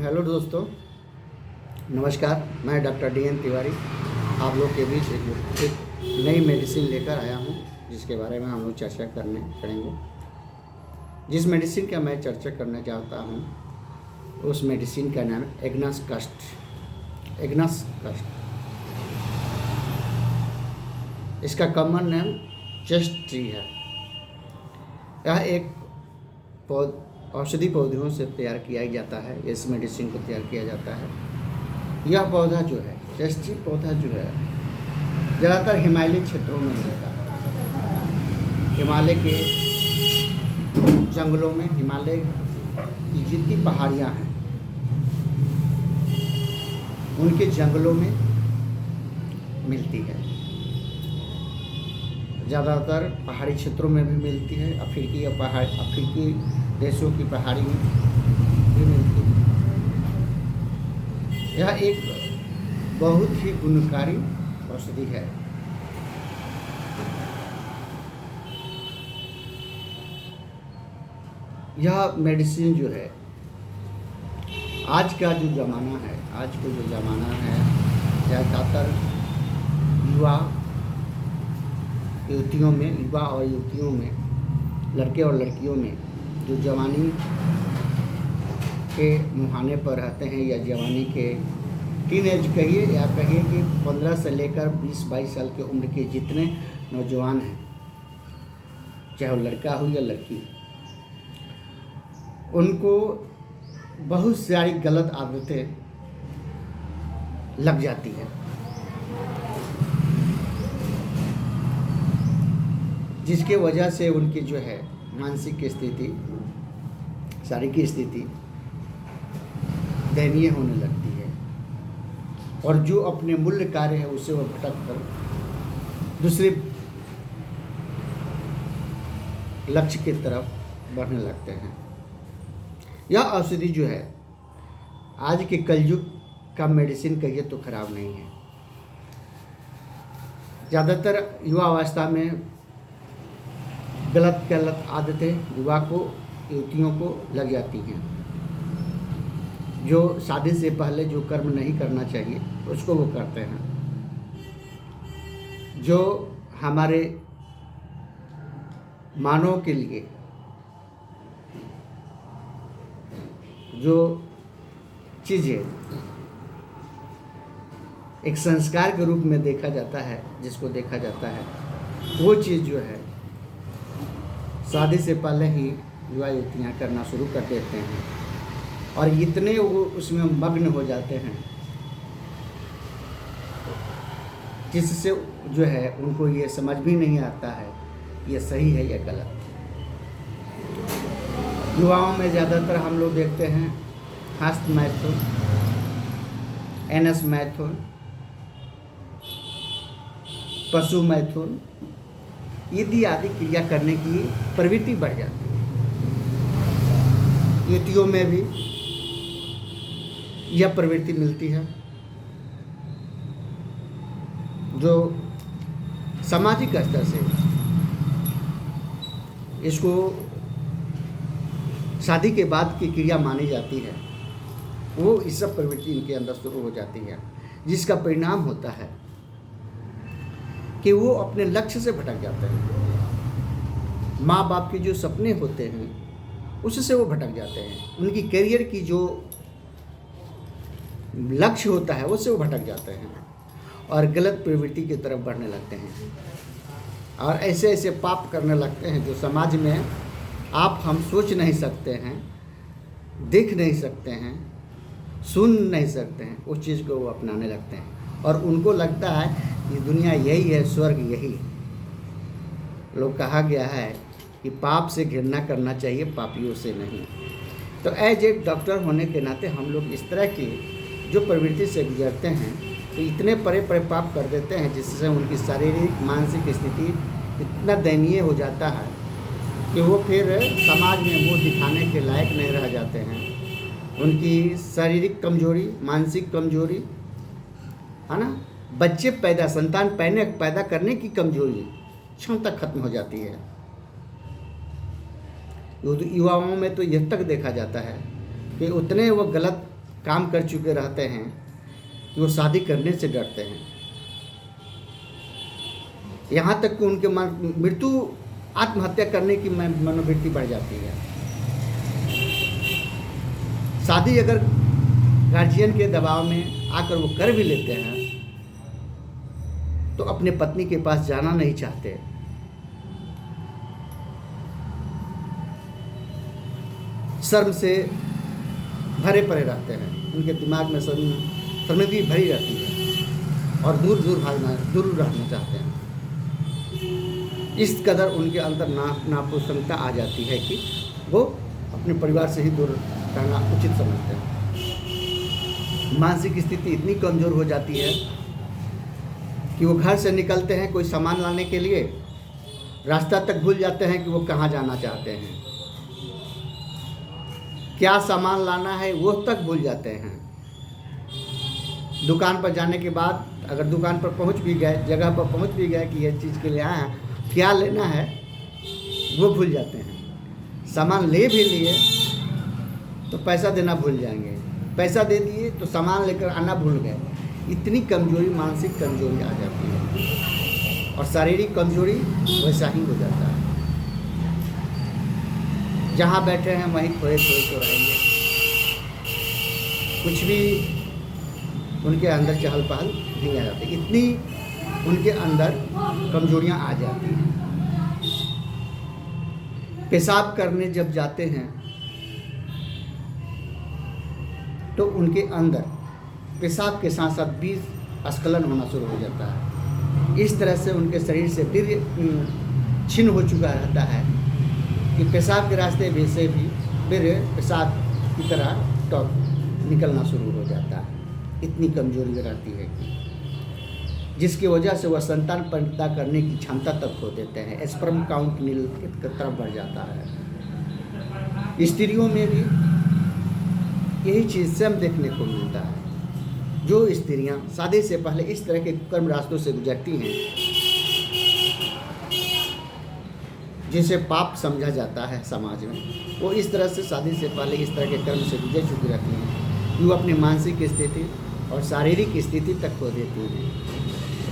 Hello दोस्तों, नमस्कार। मैं डॉक्टर डी एन तिवारी आप लोग के बीच एक नई मेडिसिन लेकर आया हूँ, जिसके बारे में हम लोग चर्चा करेंगे। जिस मेडिसिन का मैं चर्चा करना चाहता हूँ उस मेडिसिन का नाम है एग्नास कास्ट। इसका कॉमन नेम चेस्ट ट्री है। यह एक औषधि पौधों से तैयार किया जाता है। इस मेडिसिन को तैयार किया जाता है। यह पौधा जो है, चेस्ट ट्री पौधा जो है, ज़्यादातर हिमालयी क्षेत्रों में मिलता है। हिमालय के जंगलों में, हिमालय की जितनी पहाड़ियाँ हैं उनके जंगलों में मिलती है। ज़्यादातर पहाड़ी क्षेत्रों में भी मिलती है। अफ्रीकी देशों की पहाड़ी में भी मिलती है। यह एक बहुत ही गुणकारी औषधि है। यह मेडिसिन जो है, आज का जो ज़माना है, ज़्यादातर युवा और युवतियों में, लड़के और लड़कियों में जो जवानी के मुहाने पर रहते हैं या जवानी के टीनेज कहिए या कहिए कि 15 से लेकर 20-22 साल की उम्र के जितने नौजवान हैं, चाहे वो लड़का हो या लड़की, उनको बहुत सारी गलत आदतें लग जाती हैं, जिसके वजह से उनकी जो है मानसिक स्थिति, शारीरिक स्थिति दयनीय होने लगती है और जो अपने मूल्य कार्य है उससे वह भटक कर दूसरे लक्ष्य की तरफ बढ़ने लगते हैं। यह औषधि जो है आज के कलयुग का मेडिसिन कहिए तो खराब नहीं है। ज़्यादातर युवा अवस्था में गलत आदतें युवतियों को लग जाती हैं। जो शादी से पहले जो कर्म नहीं करना चाहिए उसको वो करते हैं। जो हमारे मानव के लिए जो चीज़ें एक संस्कार के रूप में देखा जाता है, वो चीज़ जो है शादी से पहले ही युवा युवतियाँ करना शुरू कर देते हैं और इतने वो उसमें मग्न हो जाते हैं जिससे जो है उनको ये समझ भी नहीं आता है ये सही है या गलत। युवाओं में ज़्यादातर हम लोग देखते हैं हस्त मैथुन, एनस मैथुन, पशु मैथुन आदि क्रिया करने की प्रवृत्ति बढ़ जाती है। युवतियों में भी यह प्रवृत्ति मिलती है, जो सामाजिक स्तर से इसको शादी के बाद की क्रिया मानी जाती है। वो इस सब प्रवृत्ति इनके अंदर शुरू हो जाती है, जिसका परिणाम होता है कि वो अपने लक्ष्य से भटक जाते हैं। माँ बाप के जो सपने होते हैं उससे वो भटक जाते हैं। उनकी करियर की जो लक्ष्य होता है उससे वो भटक जाते हैं और गलत प्रवृत्ति की तरफ बढ़ने लगते हैं और ऐसे ऐसे पाप करने लगते हैं जो समाज में हम सोच नहीं सकते हैं, देख नहीं सकते हैं, सुन नहीं सकते हैं। उस चीज़ को वो अपनाने लगते हैं और उनको लगता है कि दुनिया यही है, स्वर्ग यही। लोग कहा गया है कि पाप से घृणा करना चाहिए, पापियों से नहीं। तो एज एक डॉक्टर होने के नाते हम लोग इस तरह की जो प्रवृत्ति से गुजरते हैं तो इतने बड़े पाप कर देते हैं जिससे उनकी शारीरिक मानसिक स्थिति इतना दयनीय हो जाता है कि वो फिर समाज में मुँह दिखाने के लायक नहीं रह जाते हैं। उनकी शारीरिक कमजोरी, मानसिक कमजोरी है ना, संतान पैदा करने की कमजोरी, क्षमता खत्म हो जाती है। युवाओं में तो यह तक देखा जाता है कि उतने वो गलत काम कर चुके रहते हैं कि वो शादी करने से डरते हैं। यहाँ तक कि उनके मृत्यु आत्महत्या करने की मनोवृत्ति बढ़ जाती है। शादी अगर गार्जियन के दबाव में आकर वो कर भी लेते हैं तो अपने पत्नी के पास जाना नहीं चाहते। शर्म से भरे पड़े रहते हैं, उनके दिमाग में शर्मिंदगी भरी रहती है और दूर रहना चाहते हैं। इस कदर उनके अंदर नापसंदता आ जाती है कि वो अपने परिवार से ही दूर रहना उचित समझते हैं। मानसिक स्थिति इतनी कमज़ोर हो जाती है कि वो घर से निकलते हैं कोई सामान लाने के लिए, रास्ता तक भूल जाते हैं कि वो कहाँ जाना चाहते हैं, क्या सामान लाना है वो तक भूल जाते हैं। दुकान पर जाने के बाद अगर दुकान पर पहुंच भी गए, जगह पर पहुंच भी गए कि ये चीज़ के लिए आए हैं, क्या लेना है वो भूल जाते हैं। सामान ले भी लिए तो पैसा देना भूल जाएंगे, पैसा दे दिए तो सामान लेकर आना भूल गए। इतनी कमजोरी, मानसिक कमजोरी आ जाती है और शारीरिक कमजोरी वैसा ही हो जाता है। जहाँ बैठे हैं वहीं थोड़े तो रहेंगे, कुछ भी उनके अंदर चहल पहल नहीं आ जाती। इतनी उनके अंदर कमजोरियां आ जाती हैं। पेशाब करने जब जाते हैं तो उनके अंदर पेशाब के साथ साथ बीज स्खलन होना शुरू हो जाता है। इस तरह से उनके शरीर से वीर्य क्षीण हो चुका रहता है कि पेशाब के रास्ते भी से भी वीर्य पेशाब की तरह टॉप निकलना शुरू हो जाता है। इतनी कमजोरी रहती है कि जिसकी वजह से वह संतान पैदा करने की क्षमता तक खो देते हैं। स्पर्म काउंट नील की तरफ बढ़ जाता है। स्त्रियों में भी यही चीज़ सेम देखने को मिलता है। जो स्त्रियां शादी से पहले इस तरह के कर्म रास्तों से गुजरती हैं जिसे पाप समझा जाता है समाज में, वो इस तरह से शादी से पहले इस तरह के कर्म से गुजर चुकी रहती हैं कि वो अपनी मानसिक स्थिति और शारीरिक स्थिति तक खो देती हैं,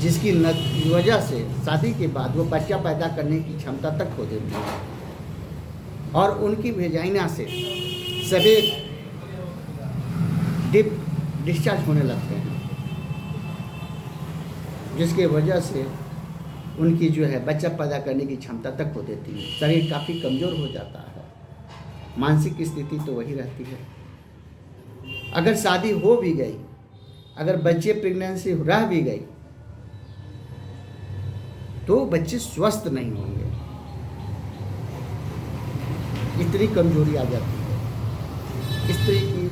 जिसकी वजह से शादी के बाद वो बच्चा पैदा करने की क्षमता तक खो देती है और उनकी वेजाइना से सभी डिस्चार्ज होने लगते हैं, जिसके वजह से उनकी जो है बच्चा पैदा करने की क्षमता तक खो देती है। शरीर काफ़ी कमज़ोर हो जाता है। मानसिक स्थिति तो वही रहती है। अगर शादी हो भी गई, अगर बच्चे प्रेगनेंसी रह भी गई तो बच्चे स्वस्थ नहीं होंगे। इतनी कमजोरी आ जाती है। स्त्री की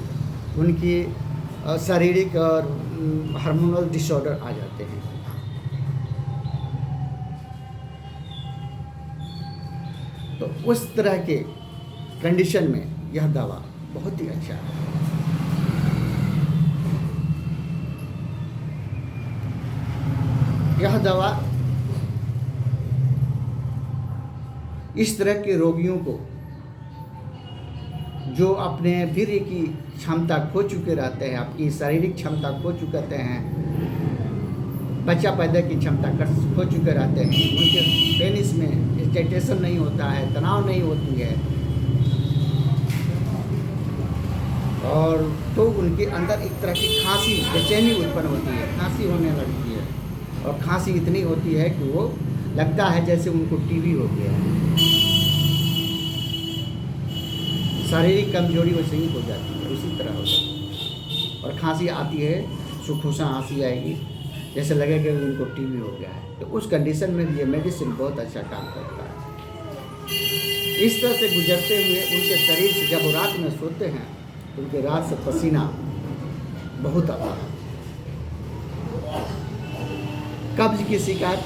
उनकी शारीरिक और हार्मोनल डिसऑर्डर आ जाते हैं। तो उस तरह के कंडीशन में यह दवा बहुत ही अच्छा है। यह दवा इस तरह के रोगियों को जो अपने वीर्य की क्षमता खो चुके रहते हैं, आपकी शारीरिक क्षमता खो चुके हैं, बच्चा पैदा की क्षमता खो चुके रहते हैं, उनके पेनिस में एक्साइटेशन नहीं होता है, तनाव नहीं होती है और तो उनके अंदर एक तरह की खांसी, बेचैनी उत्पन्न होती है, खांसी होने लगती है और खांसी इतनी होती है कि वो लगता है जैसे उनको टीबी हो गया है। शारीरिक कमजोरी वैसे ही हो जाती है, उसी तरह हो जाती है और खांसी आती है, सुखोसा खांसी आएगी, जैसे लगेगा कि उनको टीबी हो गया है। तो उस कंडीशन में ये मेडिसिन बहुत अच्छा काम करता है। इस तरह से गुजरते हुए उनके शरीर से जब रात में सोते हैं तो उनके रात से पसीना बहुत आता है। कब्ज की शिकायत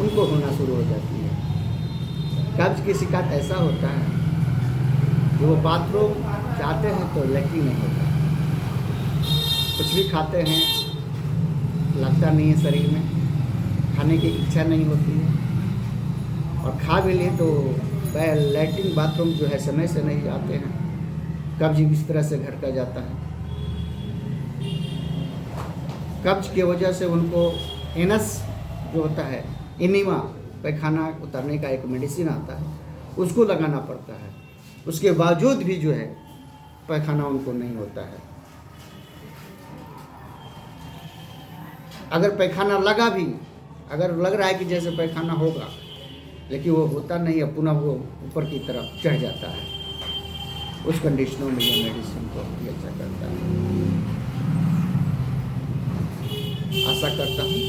उनको होना शुरू हो जाती है। कब्ज की शिकायत ऐसा होता है कि वो बाथरूम जाते हैं तो लैट्रिन नहीं होता, कुछ भी खाते हैं लगता नहीं है शरीर में, खाने की इच्छा नहीं होती है और खा भी लें तो लैट्रिन बाथरूम जो है समय से नहीं जाते हैं। कब्ज इस तरह से घर का जाता है। कब्ज की वजह से उनको एनस जो होता है, एनीमा, पैखाना उतारने का एक मेडिसिन आता है, उसको लगाना पड़ता है। उसके बावजूद भी जो है पैखाना उनको नहीं होता है। अगर पैखाना लगा भी, अगर लग रहा है कि जैसे पैखाना होगा, लेकिन वो होता नहीं है, पुनः वो ऊपर की तरफ चढ़ जाता है, उस कंडीशनों में ये मेडिसिन को अच्छा करता है। आशा करता हूँ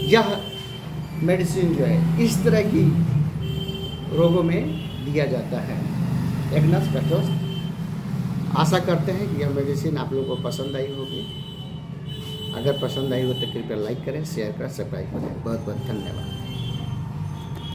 यह मेडिसिन जो है इस तरह की रोगों में दिया जाता है, एग्नस कटोस। आशा करते हैं कि यह मेडिसिन आप लोगों को पसंद आई होगी। अगर पसंद आई हो तो कृपया लाइक करें, शेयर करें, सब्सक्राइब करें। बहुत बहुत धन्यवाद।